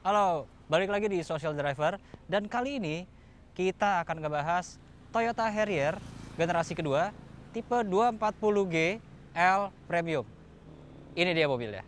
Halo, balik lagi di Social Driver dan kali ini kita akan ngebahas Toyota Harrier generasi kedua tipe 240G L Premium. Ini dia mobilnya.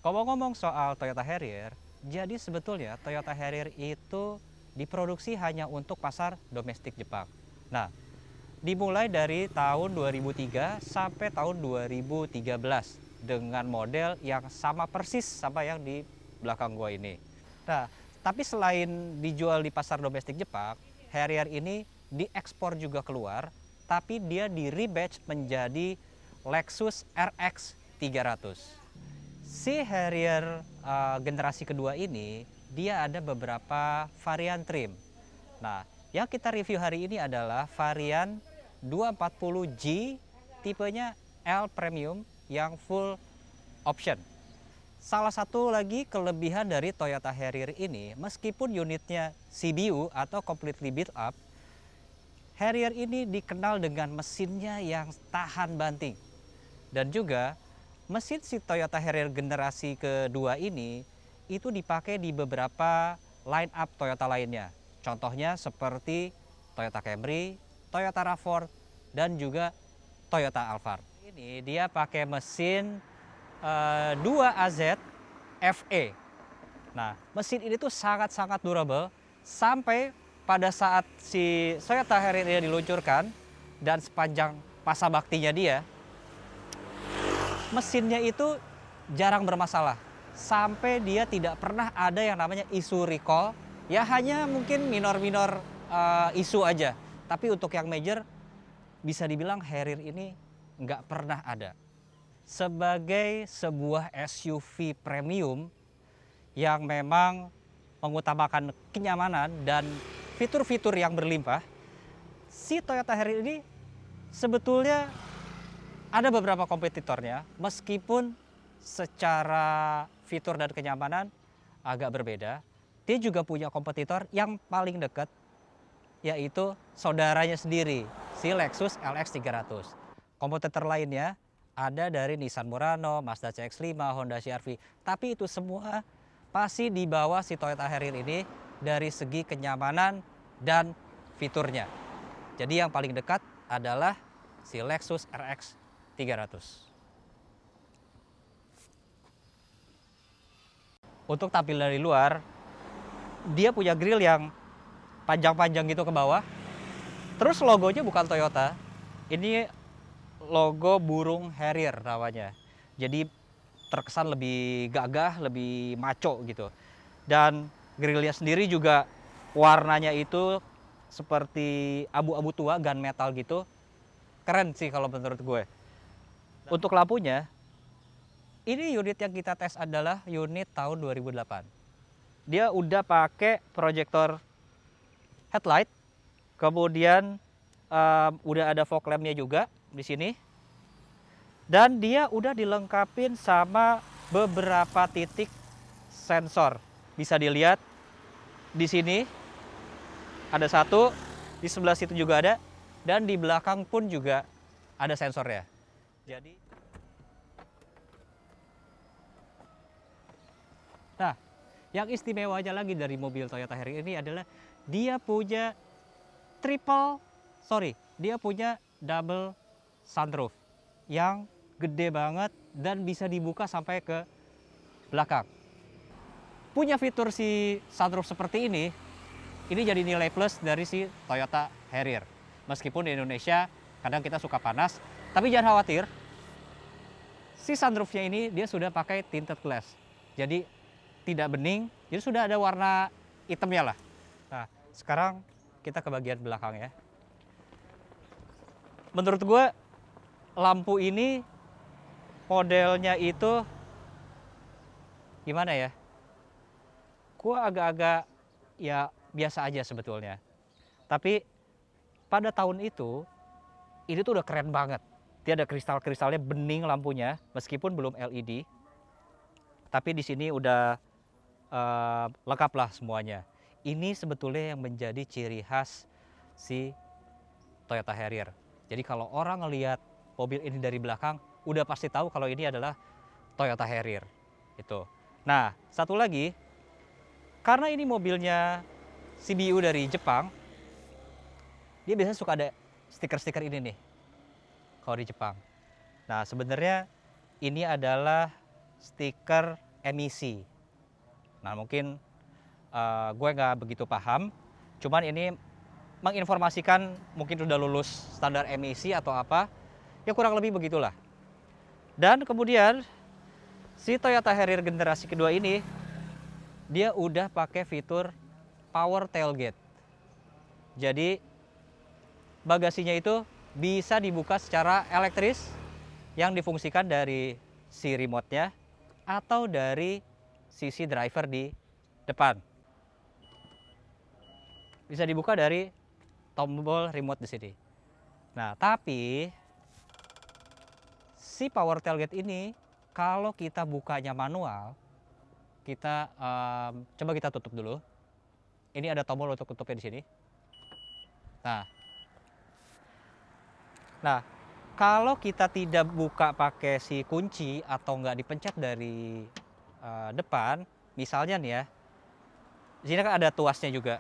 Ngomong-ngomong soal Toyota Harrier, jadi sebetulnya Toyota Harrier itu diproduksi hanya untuk pasar domestik Jepang. Nah, dimulai dari tahun 2003 sampai tahun 2013 dengan model yang sama persis sama yang di belakang gua ini. Nah, tapi selain dijual di pasar domestik Jepang, Harrier ini diekspor juga keluar, tapi dia di rebatch menjadi Lexus RX 300. Si Harrier generasi kedua ini, dia ada beberapa varian trim. Nah, yang kita review hari ini adalah varian 240G tipenya L Premium yang full option. Salah satu lagi kelebihan dari Toyota Harrier ini, meskipun unitnya CBU atau completely built up, Harrier ini dikenal dengan mesinnya yang tahan banting. Dan juga mesin si Toyota Harrier generasi kedua ini itu dipakai di beberapa line up Toyota lainnya. Contohnya seperti Toyota Camry, Toyota RAV4, dan juga Toyota Alphard. Ini dia pakai mesin 2AZ FE. Nah, mesin ini tuh sangat-sangat durable sampai pada saat si Toyota Harrier ini diluncurkan dan sepanjang masa baktinya dia, mesinnya itu jarang bermasalah. Sampai dia tidak pernah ada yang namanya isu recall. Ya hanya mungkin minor-minor isu aja. Tapi untuk yang major, bisa dibilang Harrier ini nggak pernah ada. Sebagai sebuah SUV premium yang memang mengutamakan kenyamanan dan fitur-fitur yang berlimpah, si Toyota Harrier ini sebetulnya ada beberapa kompetitornya, meskipun secara fitur dan kenyamanan agak berbeda. Dia juga punya kompetitor yang paling dekat, yaitu saudaranya sendiri, si Lexus LX 300. Kompetitor lainnya ada dari Nissan Murano, Mazda CX-5, Honda CR-V. Tapi itu semua pasti di bawah si Toyota Harrier ini dari segi kenyamanan dan fiturnya. Jadi yang paling dekat adalah si Lexus RX 300. Untuk tampil dari luar, dia punya grill yang panjang-panjang gitu ke bawah. Terus logonya bukan Toyota, ini logo burung Harrier namanya. Jadi terkesan lebih gagah, lebih maco gitu. Dan grillnya sendiri juga warnanya itu seperti abu-abu tua, gunmetal gitu. Keren sih kalau menurut gue. Untuk lampunya, ini unit yang kita tes adalah unit tahun 2008. Dia udah pakai proyektor headlight, kemudian udah ada fog lampnya juga di sini, dan dia udah dilengkapin sama beberapa titik sensor. Bisa dilihat di sini ada satu, di sebelah situ juga ada, dan di belakang pun juga ada sensornya. Jadi, nah, yang istimewanya lagi dari mobil Toyota Harrier ini adalah dia punya dia punya double sunroof yang gede banget dan bisa dibuka sampai ke belakang. Punya fitur si sunroof seperti ini jadi nilai plus dari si Toyota Harrier. Meskipun di Indonesia kadang kita suka panas, tapi jangan khawatir, si sunroofnya ini dia sudah pakai tinted glass. Jadi tidak bening, jadi sudah ada warna hitamnya lah. Nah, sekarang kita ke bagian belakang ya. Menurut gue, lampu ini modelnya itu gimana ya? Gue agak-agak ya biasa aja sebetulnya. Tapi pada tahun itu, ini tuh udah keren banget. Dia ada kristal-kristalnya, bening lampunya, meskipun belum LED. Tapi di sini udah lengkap lah semuanya. Ini sebetulnya yang menjadi ciri khas si Toyota Harrier. Jadi kalau orang ngelihat mobil ini dari belakang, udah pasti tahu kalau ini adalah Toyota Harrier. Itu. Nah, satu lagi, karena ini mobilnya CBU dari Jepang, dia biasanya suka ada stiker-stiker ini nih, kalau di Jepang. Nah, sebenarnya ini adalah stiker emisi. Nah, mungkin gue nggak begitu paham, cuman ini menginformasikan mungkin udah lulus standar emisi atau apa, ya kurang lebih begitulah. Dan kemudian si Toyota Harrier generasi kedua ini, dia udah pakai fitur power tailgate. Jadi bagasinya itu bisa dibuka secara elektris yang difungsikan dari si remote-nya atau dari sisi driver di depan. Bisa dibuka dari tombol remote di sini. Nah, tapi si power tailgate ini kalau kita bukanya manual, kita coba kita tutup dulu. Ini ada tombol untuk tutupnya di sini. Nah, kalau kita tidak buka pakai si kunci atau nggak dipencet dari depan, misalnya nih ya, di sini kan ada tuasnya juga.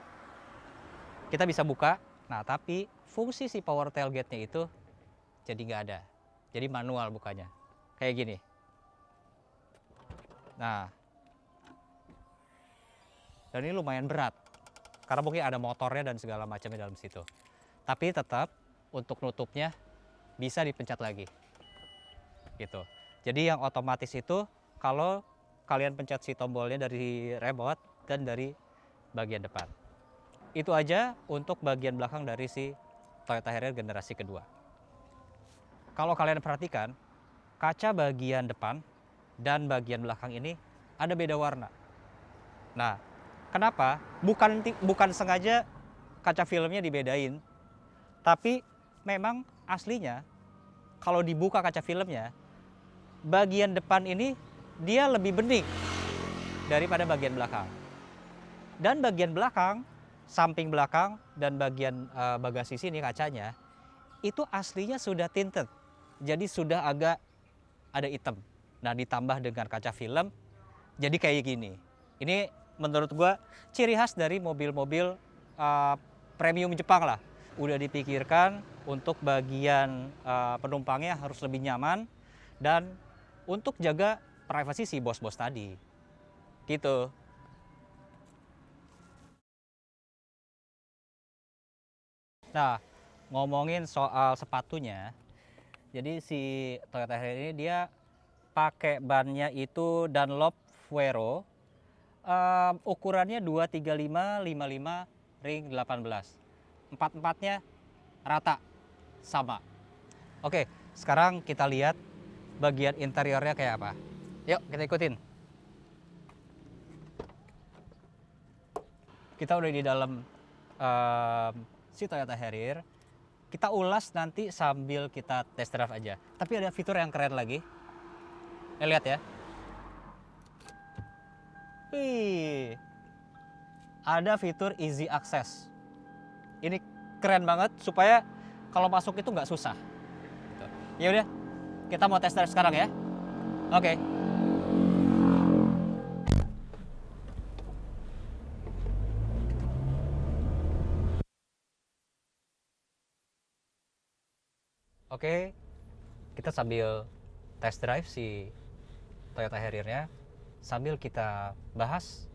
Kita bisa buka. Nah, tapi fungsi si power tailgate-nya itu jadi nggak ada. Jadi manual bukanya. Kayak gini. Nah, dan ini lumayan berat. Karena mungkin ada motornya dan segala macamnya dalam situ. Tapi tetap untuk nutupnya bisa dipencet lagi. Gitu. Jadi yang otomatis itu kalau kalian pencet si tombolnya dari remote dan dari bagian depan. Itu aja untuk bagian belakang dari si Toyota Harrier generasi kedua. Kalau kalian perhatikan, kaca bagian depan dan bagian belakang ini ada beda warna. Nah, kenapa? Bukan sengaja kaca filmnya dibedain, tapi memang aslinya kalau dibuka kaca filmnya, bagian depan ini dia lebih bening daripada bagian belakang. Dan bagian belakang, samping belakang dan bagian bagasi sini kacanya, itu aslinya sudah tinted. Jadi sudah agak ada hitam. Nah, ditambah dengan kaca film, jadi kayak gini. Ini menurut gua ciri khas dari mobil-mobil premium Jepang lah. Udah dipikirkan untuk bagian penumpangnya harus lebih nyaman dan untuk jaga privasi si bos-bos tadi. Gitu. Nah, ngomongin soal sepatunya, jadi si Toyota Harrier ini dia pakai bannya itu Dunlop Vero, ukurannya 235/55 ring 18. Empat-empatnya rata, sama. Oke, sekarang kita lihat bagian interiornya kayak apa. Yuk kita ikutin. Kita udah di dalam si Toyota Harrier. Kita ulas nanti sambil kita test drive aja. Tapi ada fitur yang keren lagi. Lihat ya. Wih, ada fitur easy access. Ini keren banget supaya kalau masuk itu nggak susah. Ya udah, kita mau test drive sekarang ya. Oke. Oke, kita sambil test drive si Toyota Harrier-nya, sambil kita bahas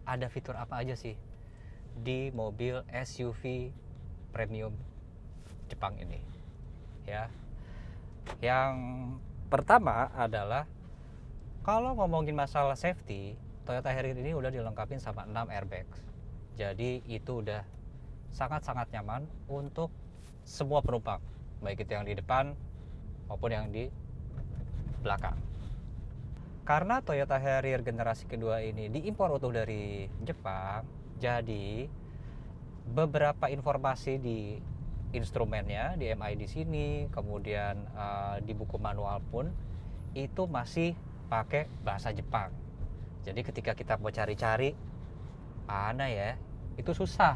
ada fitur apa aja sih di mobil SUV premium Jepang ini. Ya. Yang pertama adalah kalau ngomongin masalah safety, Toyota Harrier ini udah dilengkapi sama 6 airbag. Jadi itu udah sangat-sangat nyaman untuk semua penumpang, baik itu yang di depan maupun yang di belakang. Karena Toyota Harrier generasi kedua ini diimpor utuh dari Jepang, jadi beberapa informasi di instrumennya, di MID sini, kemudian di buku manual pun itu masih pakai bahasa Jepang. Jadi ketika kita mau cari-cari mana ya, itu susah,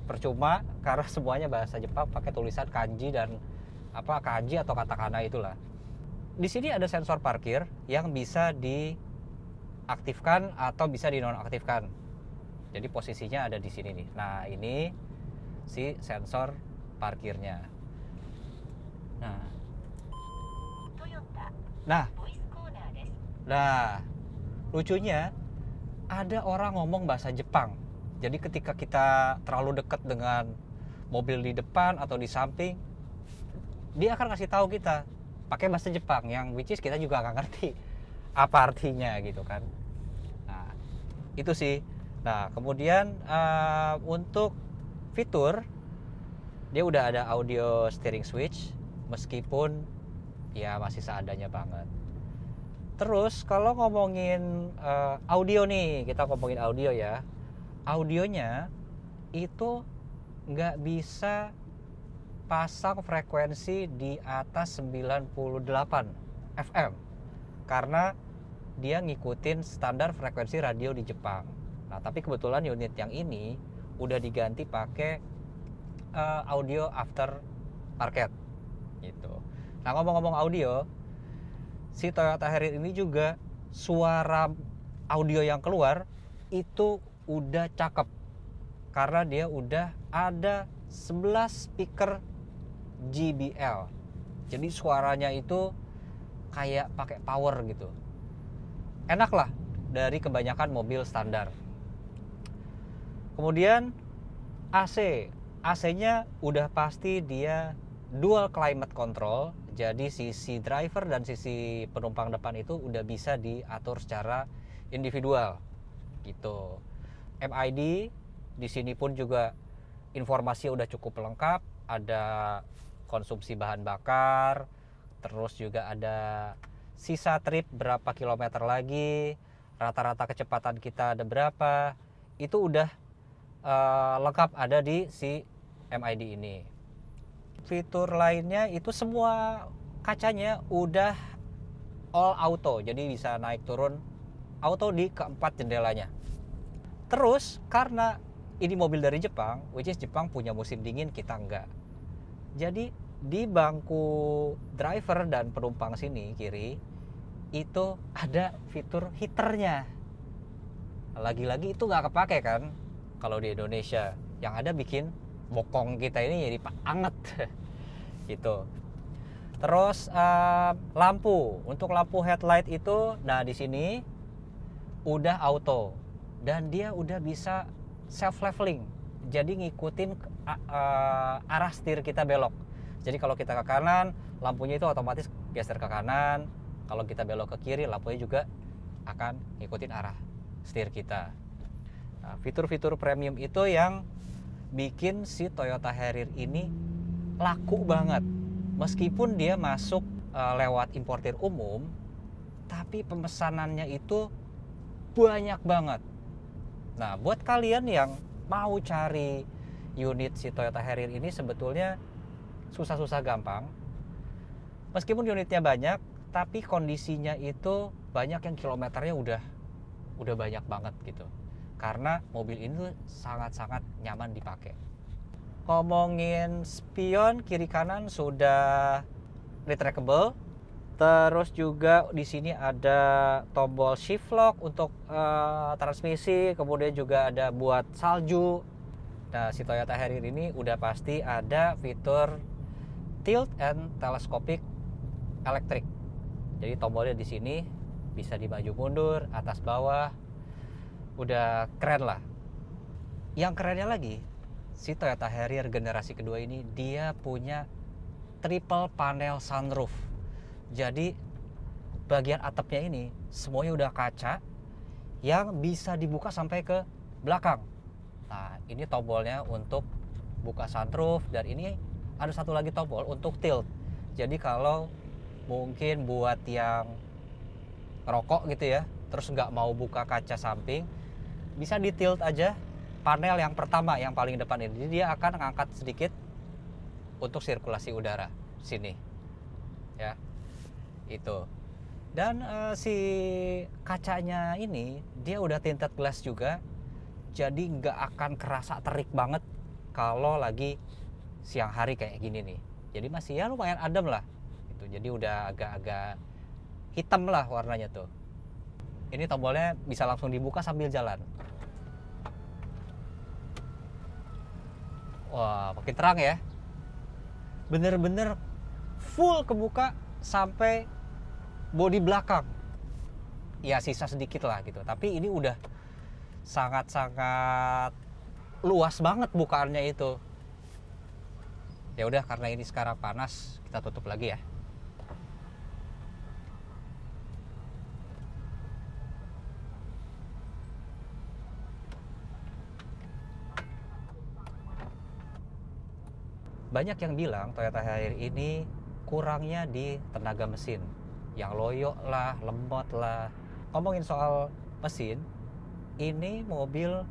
percuma karena semuanya bahasa Jepang pakai tulisan kanji dan kanji atau katakana itulah. Di sini ada sensor parkir yang bisa diaktifkan atau bisa dinonaktifkan. Jadi posisinya ada di sini nih. Nah, ini si sensor parkirnya. Nah, lucunya ada orang ngomong bahasa Jepang. Jadi ketika kita terlalu dekat dengan mobil di depan atau di samping, dia akan kasih tahu kita pakai bahasa Jepang, yang which is kita juga nggak ngerti apa artinya gitu kan. Nah, itu sih. Nah, kemudian untuk fitur, dia udah ada audio steering switch, meskipun ya masih seadanya banget. Terus kalau ngomongin audio nih, kita ngomongin audio ya. Audionya itu nggak bisa pasang frekuensi di atas 98 FM karena dia ngikutin standar frekuensi radio di Jepang. Nah, tapi kebetulan unit yang ini udah diganti pakai audio after market gitu. Nah, ngomong-ngomong audio, si Toyota Harrier ini juga suara audio yang keluar itu udah cakep karena dia udah ada 11 speaker JBL. Jadi suaranya itu kayak pakai power gitu. Enak lah dari kebanyakan mobil standar. Kemudian AC. AC-nya udah pasti dia dual climate control. Jadi sisi driver dan sisi penumpang depan itu udah bisa diatur secara individual gitu. MID di sini pun juga informasi udah cukup lengkap, ada konsumsi bahan bakar, terus juga ada sisa trip berapa kilometer lagi, rata-rata kecepatan kita ada berapa, itu udah lengkap ada di si MID ini. Fitur lainnya itu semua kacanya udah all auto, jadi bisa naik turun auto di keempat jendelanya. Terus karena ini mobil dari Jepang, which is Jepang punya musim dingin, kita enggak. Jadi di bangku driver dan penumpang sini kiri itu ada fitur heaternya. Lagi-lagi itu nggak kepake kan kalau di Indonesia. Yang ada bikin bokong kita ini jadi anget gitu. Terus lampu, untuk lampu headlight itu, nah di sini udah auto dan dia udah bisa self leveling, jadi ngikutin arah setir kita belok. Jadi kalau kita ke kanan, lampunya itu otomatis geser ke kanan. Kalau kita belok ke kiri, lampunya juga akan ngikutin arah setir kita. Nah, fitur-fitur premium itu yang bikin si Toyota Harrier ini laku banget. Meskipun dia masuk lewat importir umum, tapi pemesanannya itu banyak banget. Nah, buat kalian yang mau cari unit si Toyota Harrier ini sebetulnya susah-susah gampang. Meskipun unitnya banyak, tapi kondisinya itu banyak yang kilometernya udah banyak banget gitu. Karena mobil ini tuh sangat-sangat nyaman dipakai. Ngomongin spion kiri kanan sudah retractable. Terus juga di sini ada tombol shift lock untuk transmisi, kemudian juga ada buat salju. Nah, si Toyota Harrier ini udah pasti ada fitur tilt and telescopic electric. Jadi tombolnya di sini bisa dimaju mundur, atas bawah. Udah keren lah. Yang kerennya lagi, si Toyota Harrier generasi kedua ini dia punya triple panel sunroof. Jadi bagian atapnya ini semuanya udah kaca yang bisa dibuka sampai ke belakang. Nah, ini tombolnya untuk buka sunroof, dan ini ada satu lagi tombol untuk tilt. Jadi kalau mungkin buat yang ngerokok gitu ya, terus nggak mau buka kaca samping, bisa di tilt aja panel yang pertama yang paling depan ini. Jadi dia akan ngangkat sedikit untuk sirkulasi udara sini ya, itu. Dan si kacanya ini dia udah tinted glass juga, jadi nggak akan kerasa terik banget kalau lagi siang hari kayak gini nih. Jadi masih ya lumayan adem lah gitu. Jadi udah agak-agak hitam lah warnanya tuh. Ini tombolnya bisa langsung dibuka sambil jalan. Wah, makin terang ya. Bener-bener full kebuka sampai bodi belakang. Ya sisa sedikit lah gitu. Tapi ini udah sangat-sangat luas banget bukaannya itu. Ya udah, karena ini sekarang panas, kita tutup lagi ya. Banyak yang bilang Toyota Harrier ini kurangnya di tenaga mesin, yang loyo lah, lemot lah. Ngomongin soal mesin, ini mobil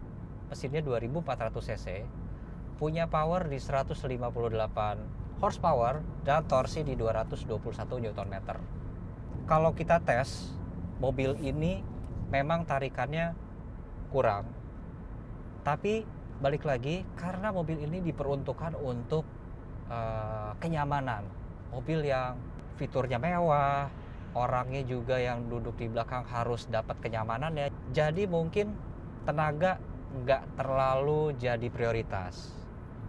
mesinnya 2400 cc, punya power di 158 horsepower dan torsi di 221 Nm. Kalau kita tes mobil ini, memang tarikannya kurang, tapi balik lagi karena mobil ini diperuntukkan untuk kenyamanan. Mobil yang fiturnya mewah, orangnya juga yang duduk di belakang harus dapat kenyamanan ya. Jadi mungkin tenaga nggak terlalu jadi prioritas.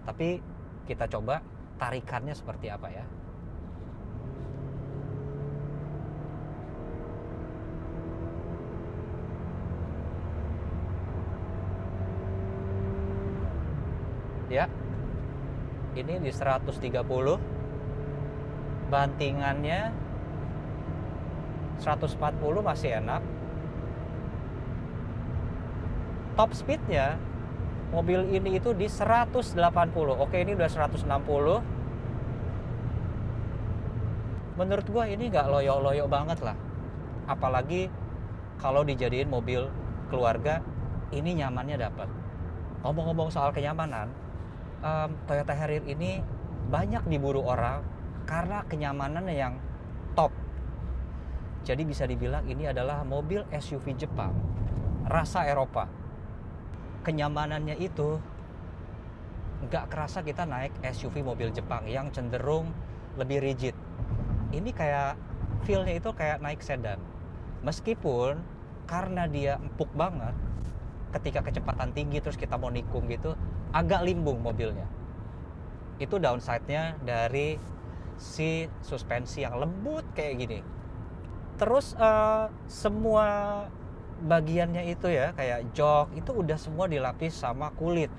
Tapi kita coba tarikannya seperti apa ya. Ya, ini di 130, bantingannya 140 masih enak. Top speednya mobil ini itu di 180. Oke, ini udah 160. Menurut gua ini nggak loyo-loyo banget lah. Apalagi kalau dijadiin mobil keluarga, ini nyamannya dapat. Ngomong-ngomong soal kenyamanan, Toyota Harrier ini banyak diburu orang karena kenyamanannya yang top. Jadi bisa dibilang ini adalah mobil SUV Jepang rasa Eropa. Kenyamanannya itu nggak kerasa kita naik SUV mobil Jepang yang cenderung lebih rigid. Ini kayak feel-nya itu kayak naik sedan. Meskipun karena dia empuk banget, ketika kecepatan tinggi terus kita mau nikung gitu, agak limbung mobilnya. Itu downside-nya dari si suspensi yang lembut kayak gini. Terus semua bagiannya itu ya, kayak jok itu udah semua dilapis sama kulit.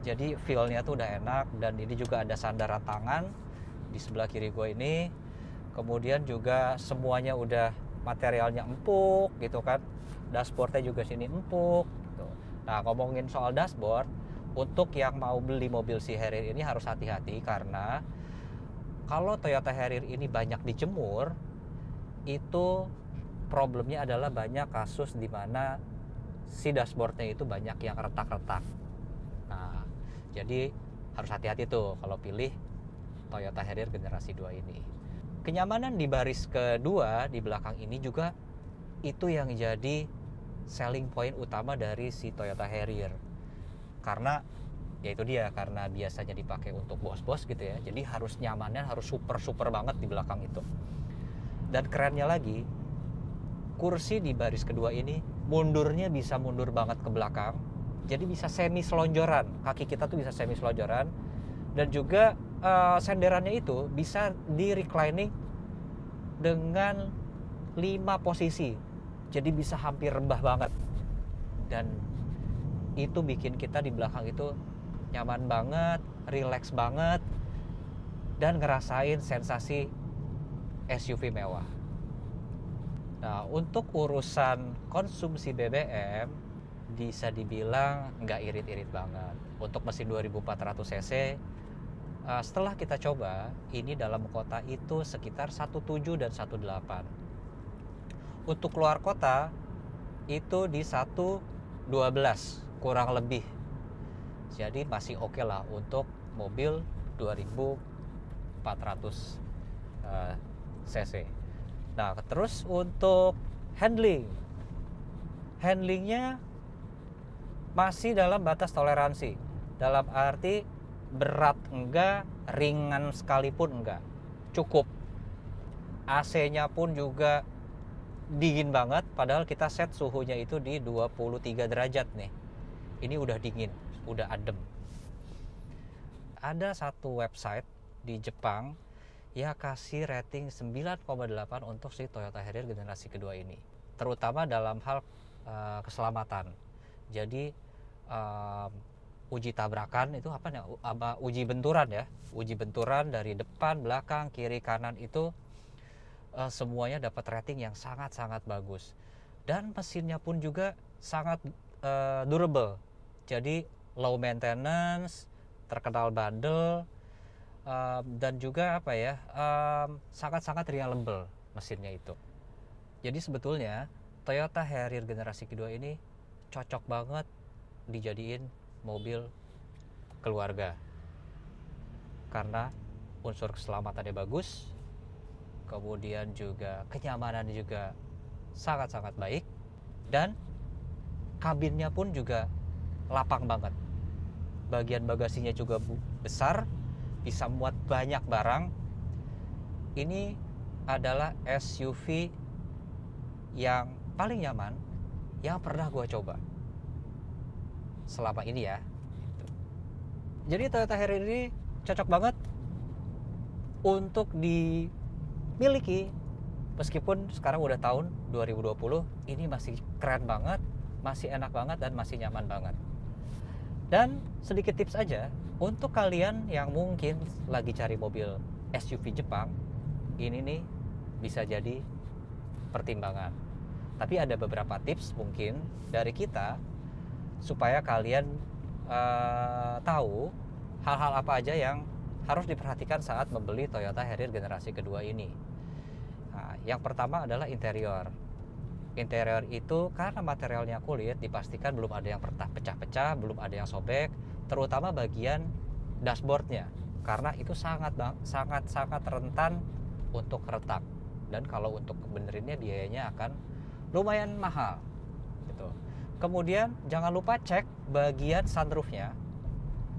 Jadi feel-nya tuh udah enak. Dan ini juga ada sandaran tangan di sebelah kiri gue ini. Kemudian juga semuanya udah materialnya empuk gitu kan. Dashboardnya juga sini empuk gitu. Nah, ngomongin soal dashboard, untuk yang mau beli mobil si Harrier ini harus hati-hati karena kalau Toyota Harrier ini banyak dijemur, itu problemnya adalah banyak kasus di mana si dashboardnya itu banyak yang retak-retak. Nah, jadi harus hati-hati tuh kalau pilih Toyota Harrier generasi 2 ini. Kenyamanan di baris kedua di belakang ini juga itu yang jadi selling point utama dari si Toyota Harrier. Karena ya itu dia, karena biasanya dipakai untuk bos-bos gitu ya. Jadi harus nyamannya harus super banget di belakang itu. Dan kerennya lagi, kursi di baris kedua ini mundurnya bisa mundur banget ke belakang. Jadi bisa semi selonjoran. Kaki kita tuh bisa semi selonjoran. Dan juga senderannya itu bisa di reclining dengan 5 posisi. Jadi bisa hampir rebah banget. Dan itu bikin kita di belakang itu nyaman banget, relax banget, dan ngerasain sensasi SUV mewah. Nah, untuk urusan konsumsi BBM bisa dibilang nggak irit-irit banget. Untuk mesin 2400 cc, setelah kita coba, ini dalam kota itu sekitar 1.7 dan 1.8. Untuk keluar kota, itu di 1.12 kurang lebih. Jadi masih oke lah untuk mobil 2400 cc. Nah, terus untuk handlingnya masih dalam batas toleransi. Dalam arti berat enggak, ringan sekalipun enggak. Cukup. AC-nya pun juga dingin banget, padahal kita set suhunya itu di 23 derajat nih. Ini udah dingin, udah adem. Ada satu website di Jepang ya kasih rating 9,8 untuk si Toyota Harrier generasi kedua ini, terutama dalam hal keselamatan. Jadi uji tabrakan itu apa ya, uji benturan ya, uji benturan dari depan, belakang, kiri, kanan itu semuanya dapat rating yang sangat-sangat bagus. Dan mesinnya pun juga sangat durable. Jadi low maintenance, terkenal bandel, dan juga apa ya, sangat-sangat reliable mesinnya itu. Jadi sebetulnya Toyota Harrier generasi kedua ini cocok banget dijadiin mobil keluarga karena unsur keselamatannya bagus, kemudian juga kenyamanan juga sangat-sangat baik, dan kabinnya pun juga lapang banget. Bagian bagasinya juga besar, bisa muat banyak barang. Ini adalah SUV yang paling nyaman yang pernah gue coba selama ini ya. Jadi Toyota Harrier ini cocok banget untuk dimiliki meskipun sekarang udah tahun 2020, ini masih keren banget, masih enak banget, dan masih nyaman banget. Dan sedikit tips aja untuk kalian yang mungkin lagi cari mobil SUV Jepang, ini nih bisa jadi pertimbangan. Tapi ada beberapa tips mungkin dari kita supaya kalian tahu hal-hal apa aja yang harus diperhatikan saat membeli Toyota Harrier generasi kedua ini. Nah, yang pertama adalah interior. Interior itu karena materialnya kulit, dipastikan belum ada yang pecah-pecah, belum ada yang sobek, terutama bagian dashboardnya, karena itu sangat rentan untuk retak. Dan kalau untuk benerinnya biayanya akan lumayan mahal gitu. Kemudian jangan lupa cek bagian sunroofnya,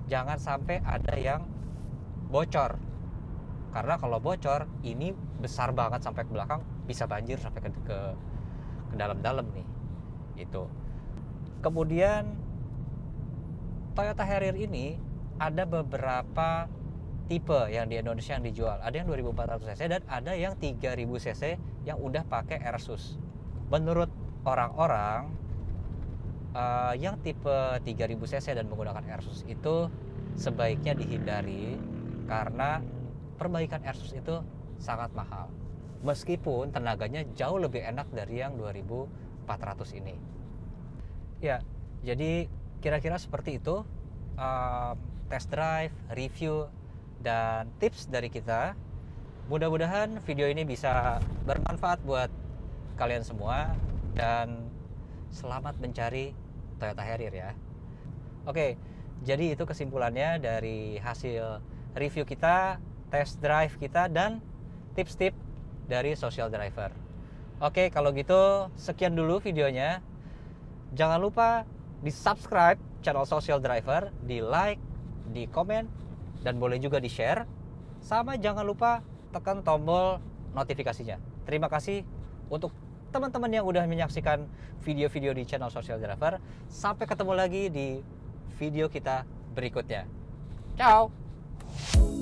jangan sampai ada yang bocor, karena kalau bocor ini besar banget sampai ke belakang, bisa banjir sampai ke dalam-dalam nih itu. Kemudian Toyota Harrier ini ada beberapa tipe yang di Indonesia yang dijual. Ada yang 2400 cc dan ada yang 3000 cc yang udah pakai AirSUS. Menurut orang-orang yang tipe 3000 cc dan menggunakan AirSUS itu sebaiknya dihindari karena perbaikan AirSUS itu sangat mahal. Meskipun tenaganya jauh lebih enak dari yang 2400 ini. Ya, jadi kira-kira seperti itu test drive, review, dan tips dari kita Mudah-mudahan video ini bisa bermanfaat buat kalian semua dan selamat mencari Toyota Harrier ya. Oke, jadi itu kesimpulannya dari hasil review kita, test drive kita, dan tips-tips dari social driver. Oke, kalau gitu sekian dulu videonya. Jangan lupa di subscribe channel social driver, di like, di komen, dan boleh juga di share. Sama jangan lupa tekan tombol notifikasinya. Terima kasih untuk teman-teman yang udah menyaksikan video-video di channel social driver. Sampai ketemu lagi di video kita berikutnya. Ciao.